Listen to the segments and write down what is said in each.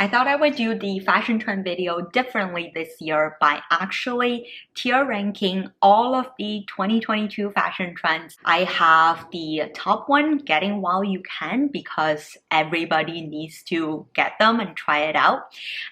I thought I would do the fashion trend video differently this year by actually tier ranking all of the 2022 fashion trends. I have the top one, getting while you can, because everybody needs to get them and try it out.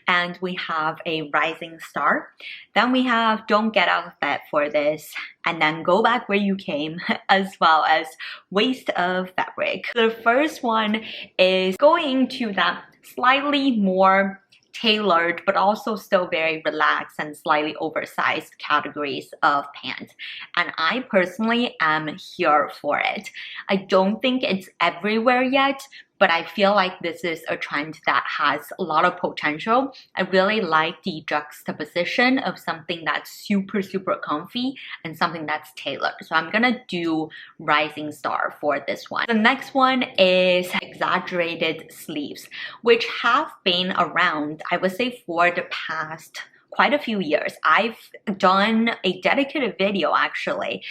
And we have a rising star. Then we have don't get out of bed for this, and then go back where you came, as well as waste of fabric. The first one is going to that slightly more tailored but also still very relaxed and slightly oversized categories of pants, and I personally am here for it. I don't think it's everywhere yet, but I feel like this is a trend that has a lot of potential. I really like the juxtaposition of something that's super comfy and something that's tailored. So I'm gonna do rising star for this one. The next one is exaggerated sleeves, which have been around, I would say, for the past quite a few years. I've done a dedicated video actually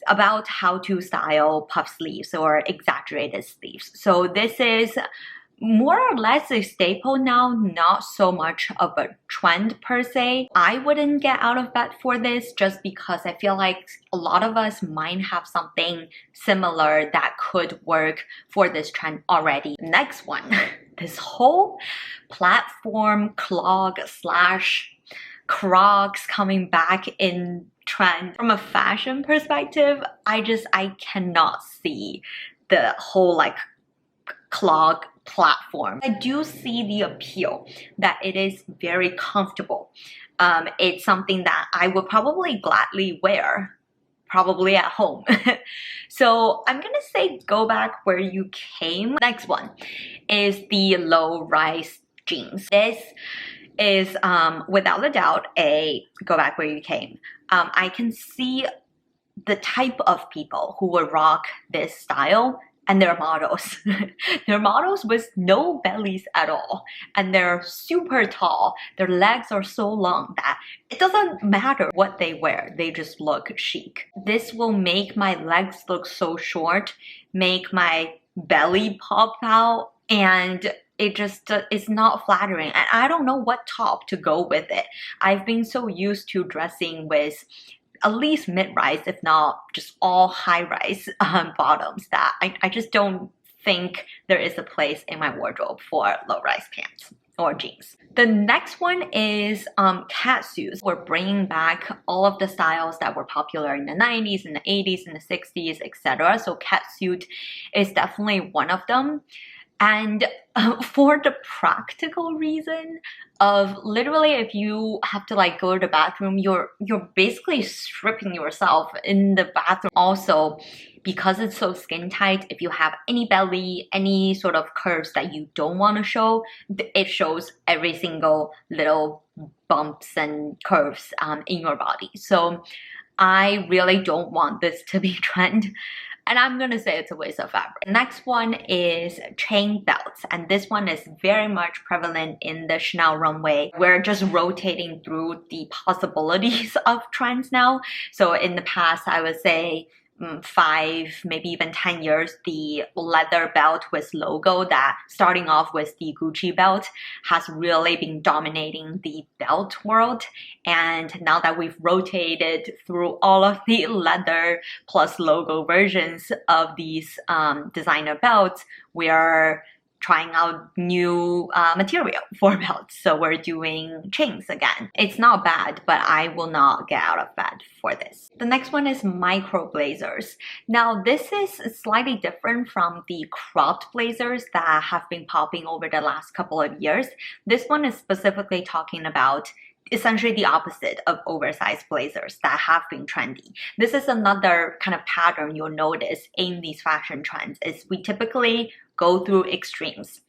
about how to style puff sleeves or exaggerated sleeves. So this is more or less a staple now, not so much of a trend per se. I wouldn't get out of bed for this just because I feel like a lot of us might have something similar that could work for this trend already. Next one, this whole platform clog slash Crocs coming back in trend. From a fashion perspective, I cannot see the whole like clog platform. I do see the appeal that it is very comfortable. It's something that I would probably gladly wear, probably at home. So I'm gonna say go back where you came. Next one is the low-rise jeans. This is without a doubt a go back where you came. I can see the type of people who would rock this style, and they're models. They're models with no bellies at all, and they're super tall. Their legs are so long that it doesn't matter what they wear, they just look chic. This will make my legs look so short, make my belly pop out, and it just is not flattering, and I don't know what top to go with it. I've been so used to dressing with at least mid-rise, if not just all high-rise bottoms, that I just don't think there is a place in my wardrobe for low-rise pants or jeans. The next one is catsuits. We're bringing back all of the styles that were popular in the 90s, in the 80s, in the 60s, etc. So catsuit is definitely one of them. And for the practical reason of literally if you have to like go to the bathroom, you're basically stripping yourself in the bathroom. Also, because it's so skin tight, if you have any belly, any sort of curves that you don't want to show, it shows every single little bumps and curves in your body. So I really don't want this to be trend. And I'm gonna say it's a waste of fabric. Next one is chain belts, and this one is very much prevalent in the Chanel runway. We're just rotating through the possibilities of trends now. So in the past, I would say 5, maybe even 10 years, the leather belt with logo that starting off with the Gucci belt has really been dominating the belt world. And now that we've rotated through all of the leather plus logo versions of these designer belts, we are trying out new material for belts. So we're doing chains again. It's not bad, but I will not get out of bed for this. The next one is micro blazers. Now this is slightly different from the cropped blazers that have been popping over the last couple of years. This one is specifically talking about essentially the opposite of oversized blazers that have been trendy. This is another kind of pattern you'll notice in these fashion trends is we typically go through extremes.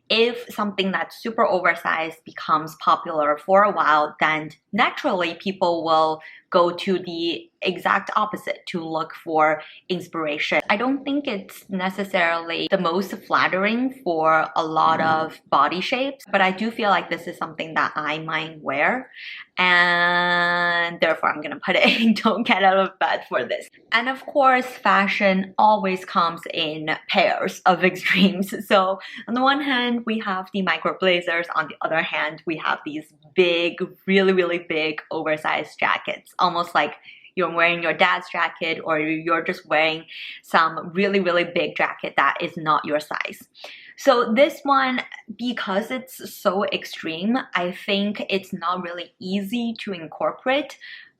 If something that's super oversized becomes popular for a while, then naturally people will go to the exact opposite to look for inspiration. I don't think it's necessarily the most flattering for a lot of body shapes, but I do feel like this is something that I might wear, and therefore I'm gonna put it in don't get out of bed for this. And of course, fashion always comes in pairs of extremes. So on the one hand, we have the micro blazers. On the other hand, we have these big, really big oversized jackets, almost like you're wearing your dad's jacket, or you're just wearing some really big jacket that is not your size. So this one, because it's so extreme, I think it's not really easy to incorporate.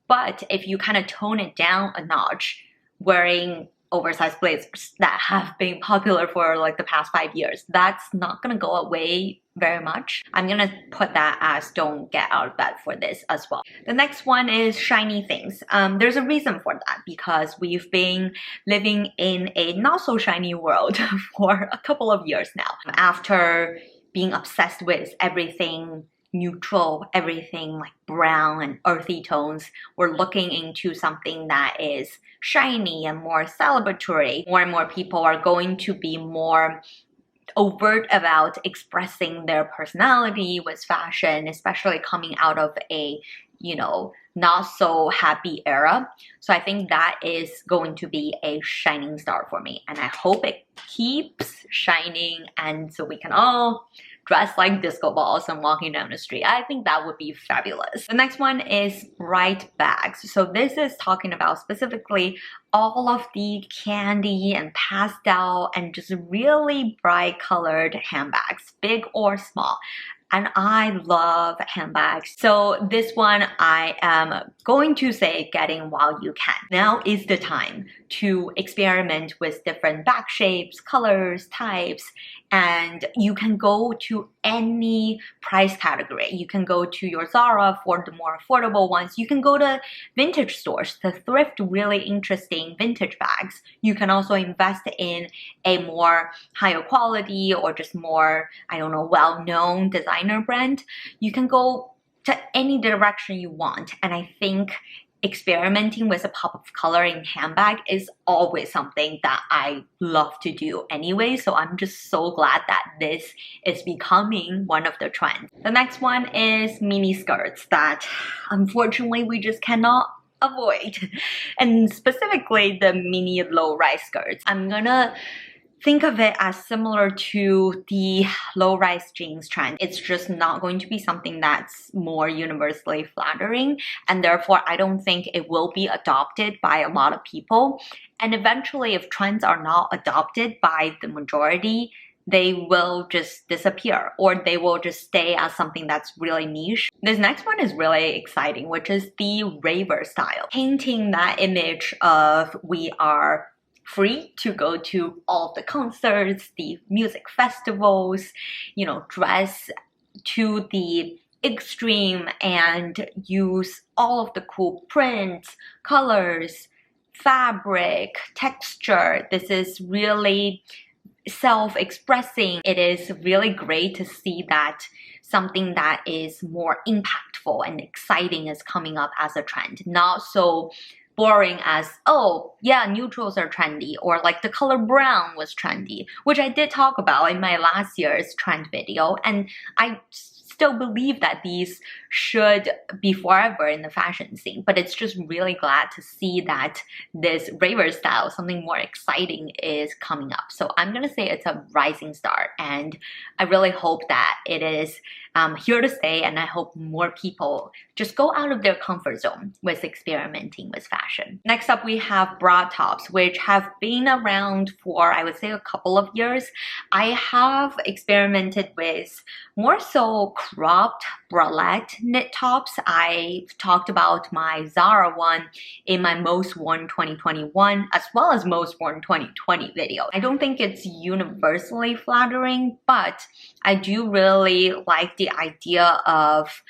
But if you kind of tone it down a notch, wearing oversized blazers that have been popular for like the past 5 years, that's not gonna go away very much. I'm gonna put that as don't get out of bed for this as well. The next one is shiny things. There's a reason for that, because we've been living in a not so shiny world for a couple of years now. After being obsessed with everything neutral, everything like brown and earthy tones, we're looking into something that is shiny and more celebratory. More and more people are going to be more overt about expressing their personality with fashion, especially coming out of a, you know, not so happy era. So I think that is going to be a shining star for me, and I hope it keeps shining, and so we can all dress like disco balls and walking down the street. I think that would be fabulous. The next one is bright bags. So this is talking about specifically all of the candy and pastel and just really bright colored handbags, big or small. And I love handbags. So this one I am going to say getting while you can. Now is the time to experiment with different bag shapes, colors, types, and you can go to any price category. You can go to your Zara for the more affordable ones. You can go to vintage stores to thrift really interesting vintage bags. You can also invest in a more higher quality or just more, I don't know, well-known designer brand. You can go to any direction you want. And I think experimenting with a pop of color in handbag is always something that I love to do anyway. So I'm just so glad that this is becoming one of the trends. The next one is mini skirts that unfortunately we just cannot avoid. And specifically the mini low-rise skirts. I'm gonna think of it as similar to the low-rise jeans trend. It's just not going to be something that's more universally flattering, and therefore I don't think it will be adopted by a lot of people. And eventually, if trends are not adopted by the majority, they will just disappear, or they will just stay as something that's really niche. This next one is really exciting, which is the raver style. Painting that image of we are free to go to all of the concerts, the music festivals, you know, dress to the extreme and use all of the cool prints, colors, fabric, texture. This is really self-expressing. It is really great to see that something that is more impactful and exciting is coming up as a trend, not so boring as, oh yeah, neutrals are trendy, or like the color brown was trendy, which I did talk about in my last year's trend video, and I still believe that these should be forever in the fashion scene. But it's just really glad to see that this raver style, something more exciting, is coming up. So I'm gonna say it's a rising star, and I really hope that it is here to stay, and I hope more people just go out of their comfort zone with experimenting with fashion. Next up, we have bra tops, which have been around for, I would say, a couple of years. I have experimented with more so cropped bralette knit tops. I talked about my Zara one in my most worn 2021 as well as most worn 2020 video. I don't think it's universally flattering, but I do really like the idea of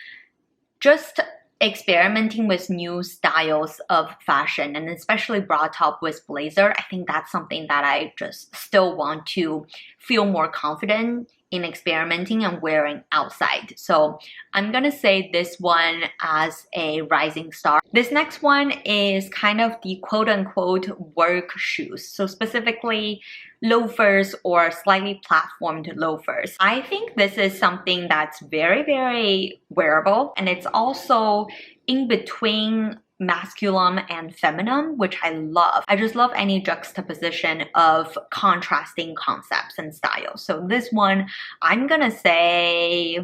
just experimenting with new styles of fashion, and especially bra top with blazer. I think that's something that I just still want to feel more confident in experimenting and wearing outside. So I'm gonna say this one as a rising star. This next one is kind of the quote-unquote work shoes. So specifically loafers or slightly platformed loafers. I think this is something that's very, very wearable, and it's also in between masculine and feminine, which I love. I just love any juxtaposition of contrasting concepts and styles. So this one, I'm gonna say,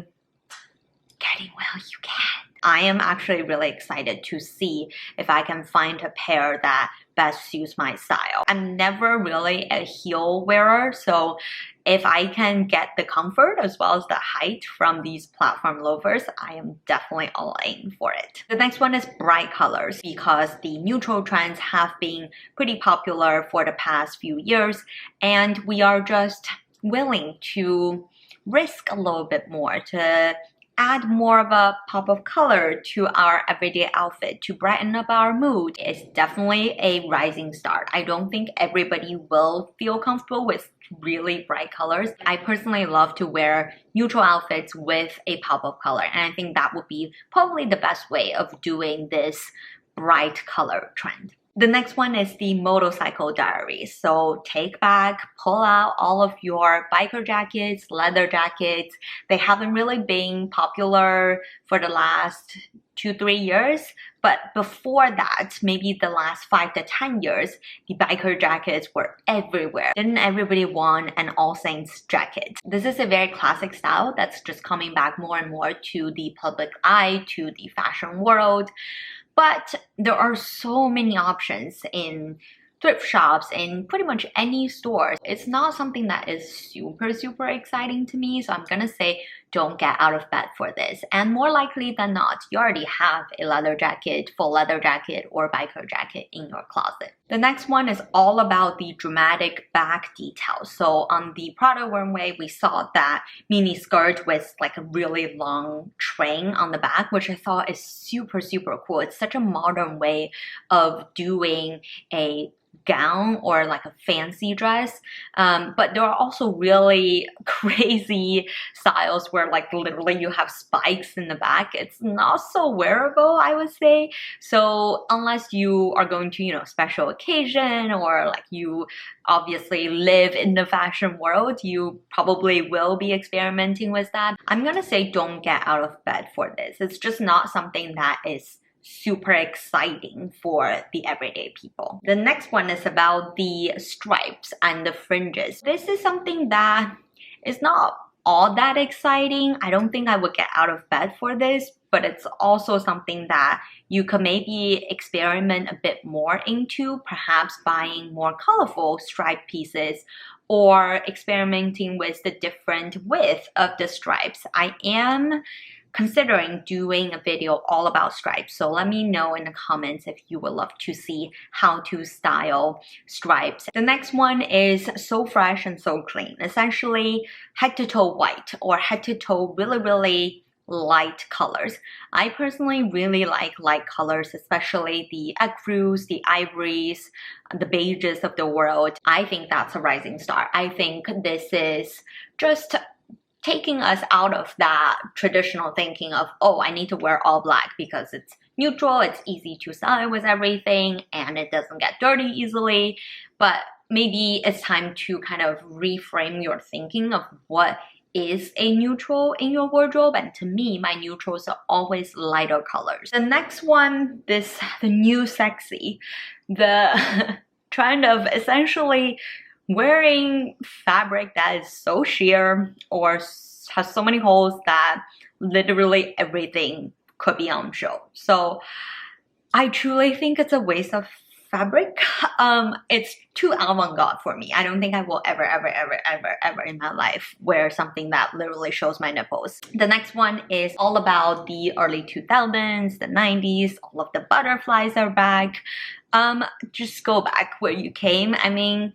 getting well you can. I am actually really excited to see if I can find a pair that best suits my style. I'm never really a heel wearer, so if I can get the comfort as well as the height from these platform loafers, I am definitely all in for it. The next one is bright colors, because the neutral trends have been pretty popular for the past few years, and we are just willing to risk a little bit more, to add more of a pop of color to our everyday outfit, to brighten up our mood. It's definitely a rising star. I don't think everybody will feel comfortable with really bright colors. I personally love to wear neutral outfits with a pop of color, and I think that would be probably the best way of doing this bright color trend. The next one is the motorcycle diaries. So take back, pull out all of your biker jackets, leather jackets. They haven't really been popular for the last 2-3 years, but before that, maybe the last 5 to 10 years, the biker jackets were everywhere. Didn't everybody want an All Saints jacket? This is a very classic style that's just coming back more and more to the public eye, to the fashion world. But there are so many options in thrift shops, in pretty much any store. It's not something that is super exciting to me, so I'm gonna say don't get out of bed for this. And more likely than not, you already have a leather jacket, full leather jacket, or biker jacket in your closet. The next one is all about the dramatic back details. So on the Prada runway, we saw that mini skirt with like a really long train on the back, which I thought is super cool. It's such a modern way of doing a gown or like a fancy dress, but there are also really crazy styles where like literally you have spikes in the back. It's not so wearable, I would say. So unless you are going to, you know, special occasion, or like you obviously live in the fashion world, you probably will be experimenting with that. I'm gonna say don't get out of bed for this. It's just not something that is super exciting for the everyday people. The next one is about the stripes and the fringes. This is something that is not all that exciting. I don't think I would get out of bed for this, but it's also something that you could maybe experiment a bit more into, perhaps buying more colorful stripe pieces or experimenting with the different width of the stripes. I am considering doing a video all about stripes, so let me know in the comments if you would love to see how to style stripes. The next one is so fresh and so clean, essentially head to toe white or head to toe really light colors. I personally really like light colors, especially the ecru's, the ivories, the beiges of the world. I think that's a rising star. I think this is just taking us out of that traditional thinking of, oh, I need to wear all black because it's neutral, it's easy to style with everything, and it doesn't get dirty easily. But maybe it's time to kind of reframe your thinking of what is a neutral in your wardrobe, and to me, my neutrals are always lighter colors. The next one, the new sexy, the trend of essentially wearing fabric that is so sheer or has so many holes that literally everything could be on show. So I truly think it's a waste of fabric. It's too avant-garde for me. I don't think I will ever in my life wear something that literally shows my nipples. The next one is all about the early 2000s, the 90s, all of the butterflies are back. Just go back where you came. I mean,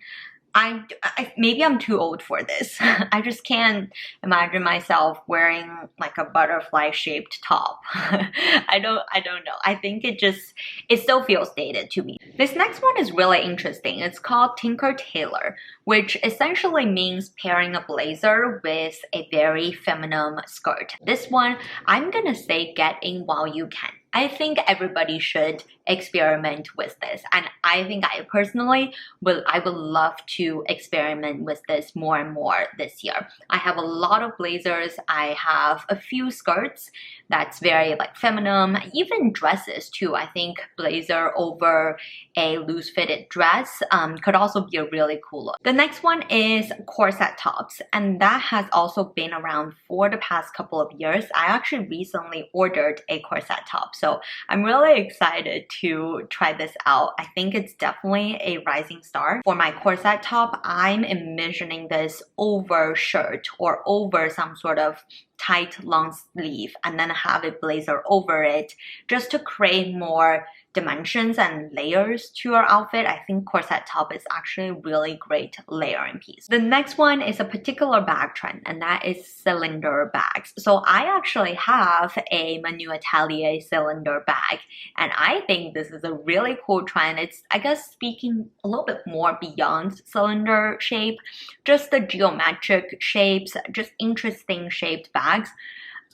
maybe I'm too old for this. I just can't imagine myself wearing like a butterfly shaped top. I don't know. I think it still feels dated to me. This next one is really interesting. It's called Tinker Tailor, which essentially means pairing a blazer with a very feminine skirt. This one, I'm gonna say get in while you can. I think everybody should experiment with this, and I think I personally would love to experiment with this more and more this year. I have a lot of blazers, I have a few skirts that's very like feminine, even dresses too. I think blazer over a loose fitted dress could also be a really cool look. The next one is corset tops, and that has also been around for the past couple of years. I actually recently ordered a corset top, so I'm really excited to try this out. I think it's definitely a rising star. For my corset top, I'm envisioning this over shirt or over some sort of tight long sleeve, and then have a blazer over it just to create more dimensions and layers to your outfit. I think corset top is actually a really great layering piece. The next one is a particular bag trend, and that is cylinder bags. So I actually have a Manu Atelier cylinder bag, and I think this is a really cool trend. It's, I guess, speaking a little bit more beyond cylinder shape, just the geometric shapes, just interesting shaped bags.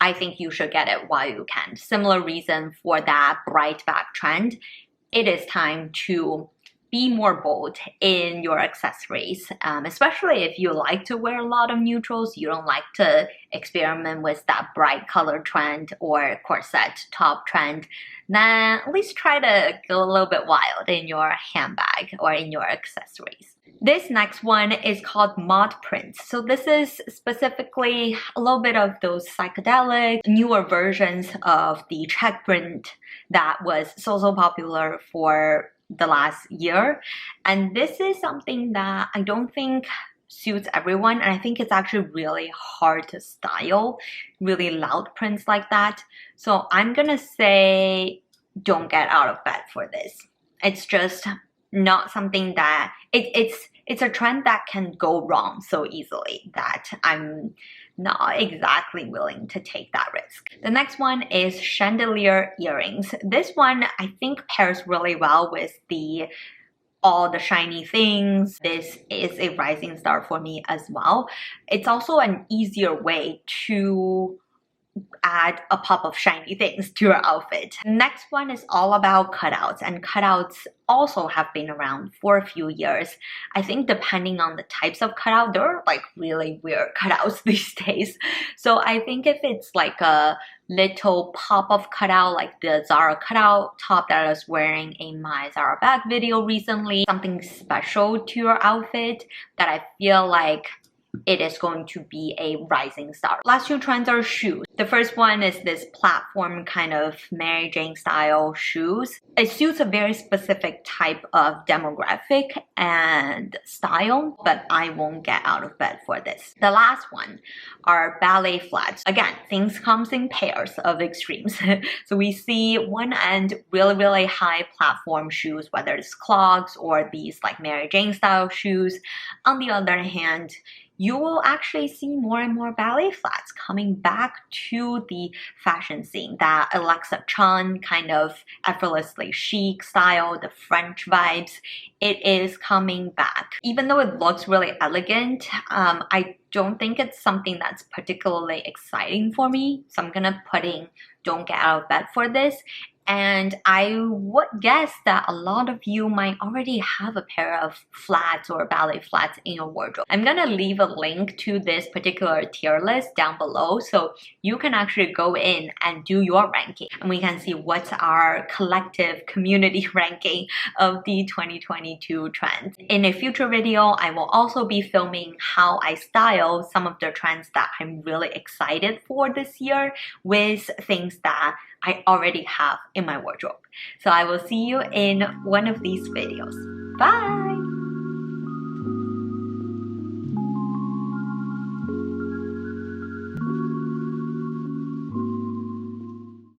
I think you should get it while you can. Similar reason for that bright bag trend. It is time to be more bold in your accessories, especially if you like to wear a lot of neutrals, you don't like to experiment with that bright color trend or corset top trend, then at least try to go a little bit wild in your handbag or in your accessories. This next one is called mod prints. So this is specifically a little bit of those psychedelic, newer versions of the check print that was so popular for the last year. And this is something that I don't think suits everyone, and I think it's actually really hard to style, really loud prints like that. So I'm gonna say don't get out of bed for this. It's just not something that it's a trend that can go wrong so easily that I'm not exactly willing to take that risk. The next one is chandelier earrings. This one I think pairs really well with all the shiny things. This is a rising star for me as well. It's also an easier way to add a pop of shiny things to your outfit. Next one is all about cutouts, and cutouts also have been around for a few years. I think depending on the types of cutout, there are like really weird cutouts these days. So I think if it's like a little pop of cutout, like the Zara cutout top that I was wearing in my Zara bag video recently, something special to your outfit that I feel like it is going to be a rising star. Last two trends are shoes. The first one is this platform kind of Mary Jane style shoes. It suits a very specific type of demographic and style, but I won't get out of bed for this. The last one are ballet flats. Again, things comes in pairs of extremes. So we see one end really high platform shoes, whether it's clogs or these like Mary Jane style shoes. On the other hand, you will actually see more and more ballet flats coming back to the fashion scene. That Alexa Chung kind of effortlessly chic style, the French vibes, it is coming back. Even though it looks really elegant, I don't think it's something that's particularly exciting for me. So I'm gonna put in don't get out of bed for this. And I would guess that a lot of you might already have a pair of flats or ballet flats in your wardrobe. I'm gonna leave a link to this particular tier list down below so you can actually go in and do your ranking, and we can see what's our collective community ranking of the 2022 trends. In a future video, I will also be filming how I style some of the trends that I'm really excited for this year with things that I already have in my wardrobe. So I will see you in one of these videos. Bye!